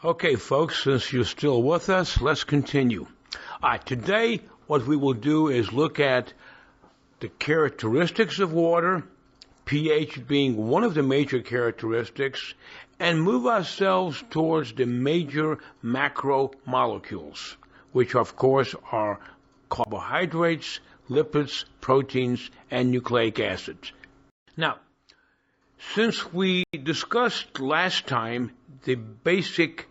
Okay, folks, since you're still with us, let's continue. All right, today what we will do is look at the characteristics of water, pH being one of the major characteristics, and move ourselves towards the major macromolecules, which of course are carbohydrates, lipids, proteins, and nucleic acids. Now, since we discussed last time the basic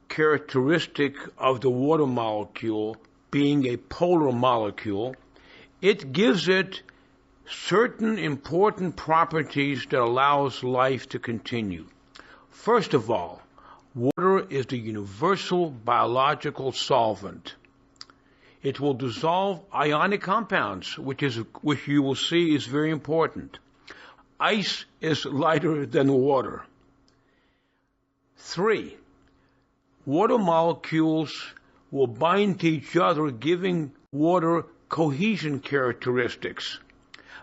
characteristic of the water molecule being a polar molecule, it gives it certain important properties that allows life to continue. First of all, water is the universal biological solvent. It will dissolve ionic compounds, which you will see is very important. Ice is lighter than water. 3, water molecules will bind to each other, giving water cohesion characteristics.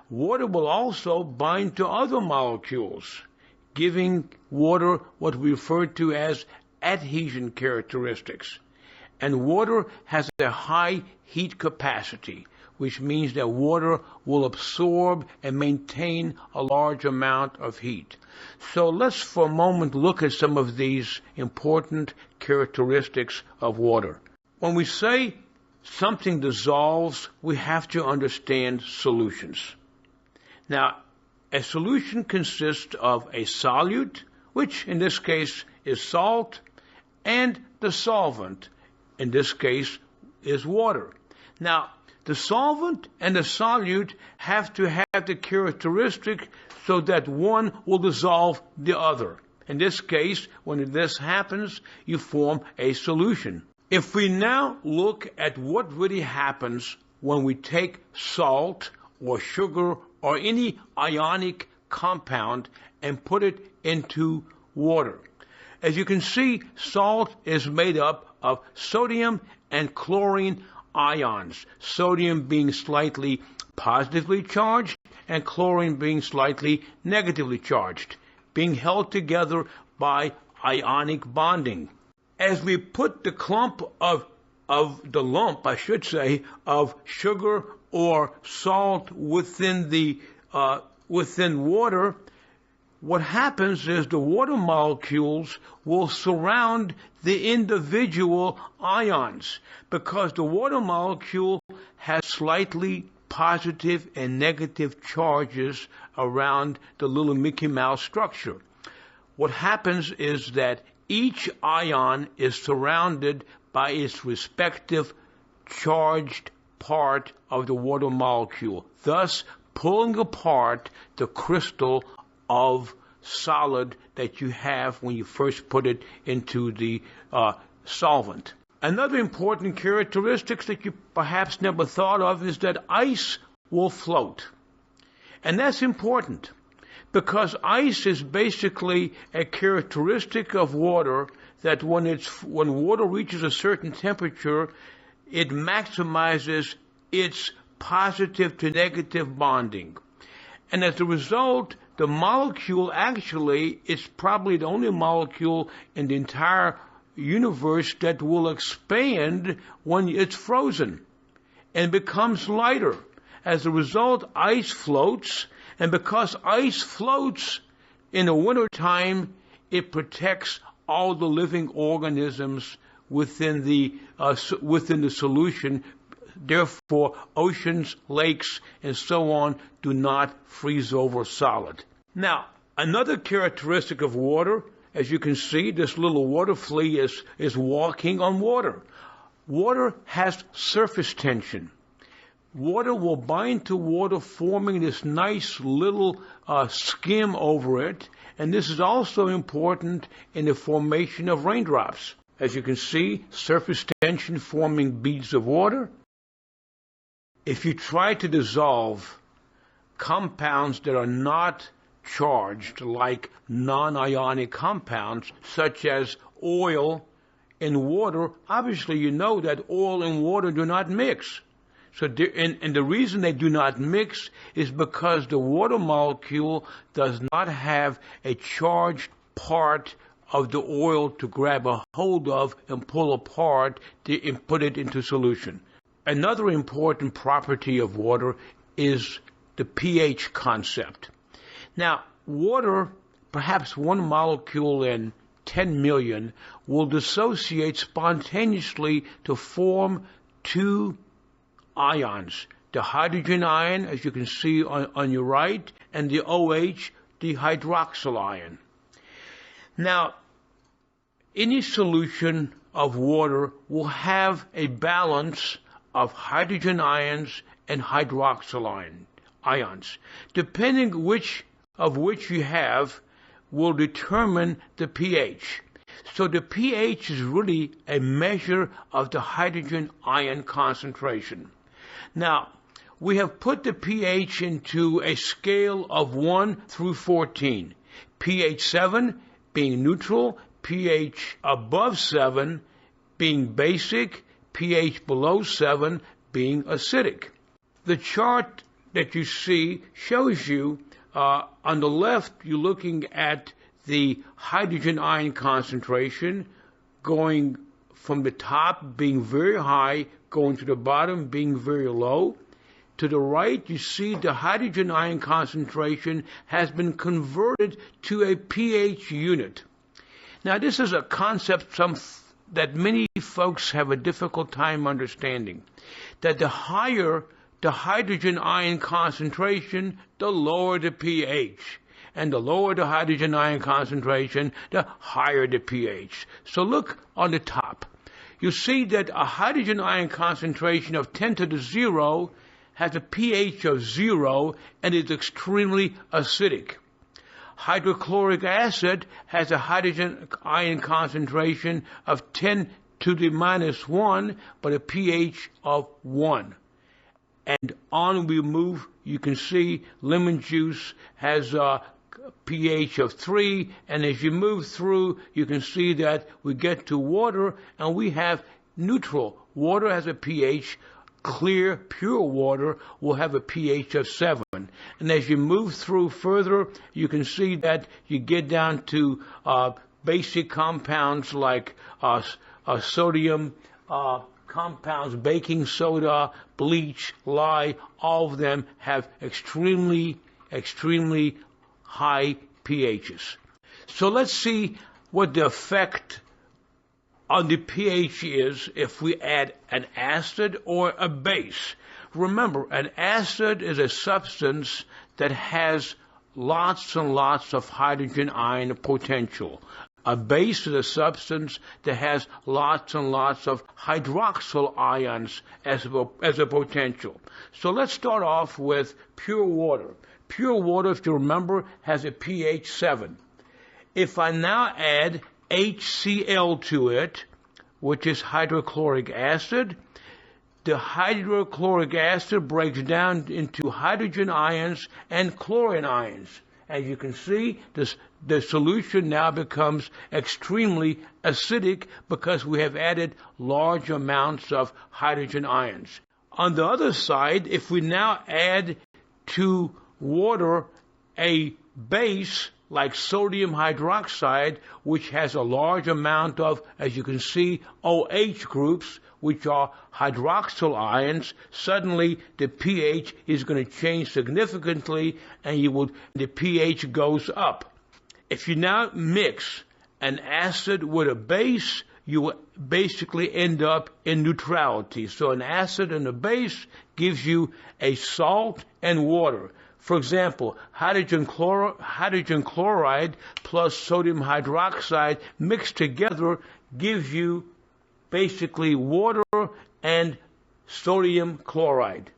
Water will also bind to other molecules, giving water what we refer to as adhesion characteristics. And water has a high heat capacity, which means that water will absorb and maintain a large amount of heat. So let's for a moment look at some of these important characteristics of water. When we say something dissolves, we have to understand solutions. Now, a solution consists of a solute, which in this case is salt, and the solvent, in this case is water. Now, the solvent and the solute have to have the characteristic so that one will dissolve the other. In this case, when this happens, you form a solution. If we now look at what really happens when we take salt or sugar or any ionic compound and put it into water. As you can see, salt is made up of sodium and chlorine ions, sodium being slightly positively charged and chlorine being slightly negatively charged, being held together by ionic bonding. As we put the lump of sugar or salt within water, what happens is the water molecules will surround the individual ions because the water molecule has slightly positive and negative charges around the little Mickey Mouse structure. What happens is that each ion is surrounded by its respective charged part of the water molecule, thus pulling apart the crystal of solid that you have when you first put it into the solvent. Another important characteristic that you perhaps never thought of is that ice will float. And that's important because ice is basically a characteristic of water that when water reaches a certain temperature, it maximizes its positive to negative bonding. And as a result, the molecule actually is probably the only molecule in the entire universe that will expand when it's frozen and becomes lighter. As a result, ice floats, and because ice floats in the wintertime, it protects all the living organisms within the solution. Therefore, oceans, lakes, and so on do not freeze over solid. Now, another characteristic of water, as you can see, this little water flea is walking on water. Water has surface tension. Water will bind to water, forming this nice little skim over it, and this is also important in the formation of raindrops. As you can see, surface tension forming beads of water. If you try to dissolve compounds that are not charged, like non-ionic compounds, such as oil in water, obviously you know that oil and water do not mix. And the reason they do not mix is because the water molecule does not have a charged part of the oil to grab a hold of and pull apart and put it into solution. Another important property of water is the pH concept. Now, water, perhaps one molecule in 10 million, will dissociate spontaneously to form two ions. The hydrogen ion, as you can see on your right, and the OH, the hydroxyl ion. Now, any solution of water will have a balance of hydrogen ions and hydroxyl ions. Depending which you have will determine the pH. So the pH is really a measure of the hydrogen ion concentration. Now, we have put the pH into a scale of 1 through 14. pH 7 being neutral, pH above 7 being basic, pH below 7 being acidic. The chart that you see shows you on the left, you're looking at the hydrogen ion concentration going from the top being very high, going to the bottom being very low. To the right, you see the hydrogen ion concentration has been converted to a pH unit. Now, this is a concept that many folks have a difficult time understanding, that the higher the hydrogen ion concentration, the lower the pH. And the lower the hydrogen ion concentration, the higher the pH. So look on the top. You see that a hydrogen ion concentration of 10 to the 0 has a pH of 0 and is extremely acidic. Hydrochloric acid has a hydrogen ion concentration of 10 to the minus 1, but a pH of 1. And on we move, you can see lemon juice has a pH of 3, and as you move through, you can see that we get to water, and we have neutral. Water has a pH. Clear, pure water will have a pH of 7. And as you move through further, you can see that you get down to basic compounds like sodium compounds, baking soda, bleach, lye. All of them have extremely, extremely high pHs. So let's see what the effect on the pH is if we add an acid or a base. Remember, an acid is a substance that has lots and lots of hydrogen ion potential. A base is a substance that has lots and lots of hydroxyl ions as a potential. So let's start off with pure water. Pure water, if you remember, has a pH 7. If I now add HCl to it, which is hydrochloric acid, the hydrochloric acid breaks down into hydrogen ions and chlorine ions. As you can see, the solution now becomes extremely acidic because we have added large amounts of hydrogen ions. On the other side, if we now add to water a base like sodium hydroxide, which has a large amount of, as you can see, OH groups, which are hydroxyl ions, suddenly the pH is going to change significantly and the pH goes up. If you now mix an acid with a base, you will basically end up in neutrality. So an acid and a base gives you a salt and water. For example, hydrogen chloride plus sodium hydroxide mixed together gives you basically water and sodium chloride.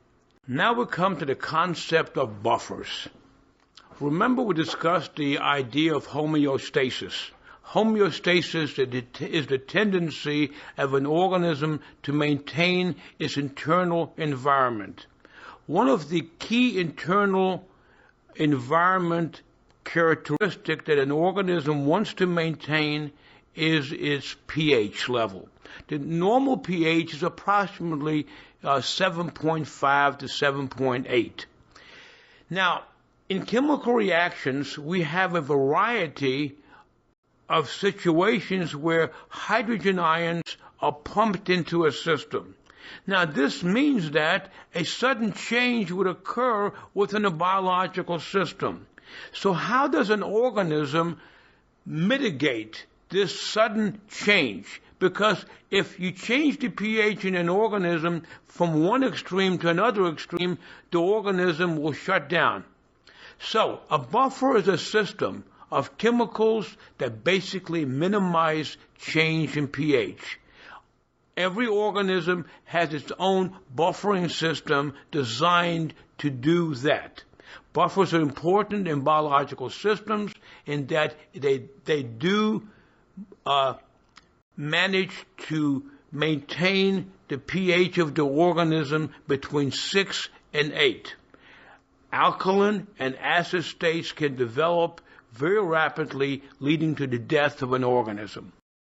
Now we come to the concept of buffers. Remember we discussed the idea of homeostasis. Homeostasis is the tendency of an organism to maintain its internal environment. One of the key internal environment characteristic that an organism wants to maintain is its pH level. The normal pH is approximately 7.5 to 7.8. Now, in chemical reactions, we have a variety of situations where hydrogen ions are pumped into a system. Now, this means that a sudden change would occur within a biological system. So how does an organism mitigate this sudden change? Because if you change the pH in an organism from one extreme to another extreme, the organism will shut down. So a buffer is a system of chemicals that basically minimize change in pH. Every organism has its own buffering system designed to do that. Buffers are important in biological systems in that they do manage to maintain the pH of the organism between 6 and 8. Alkaline and acid states can develop very rapidly, leading to the death of an organism.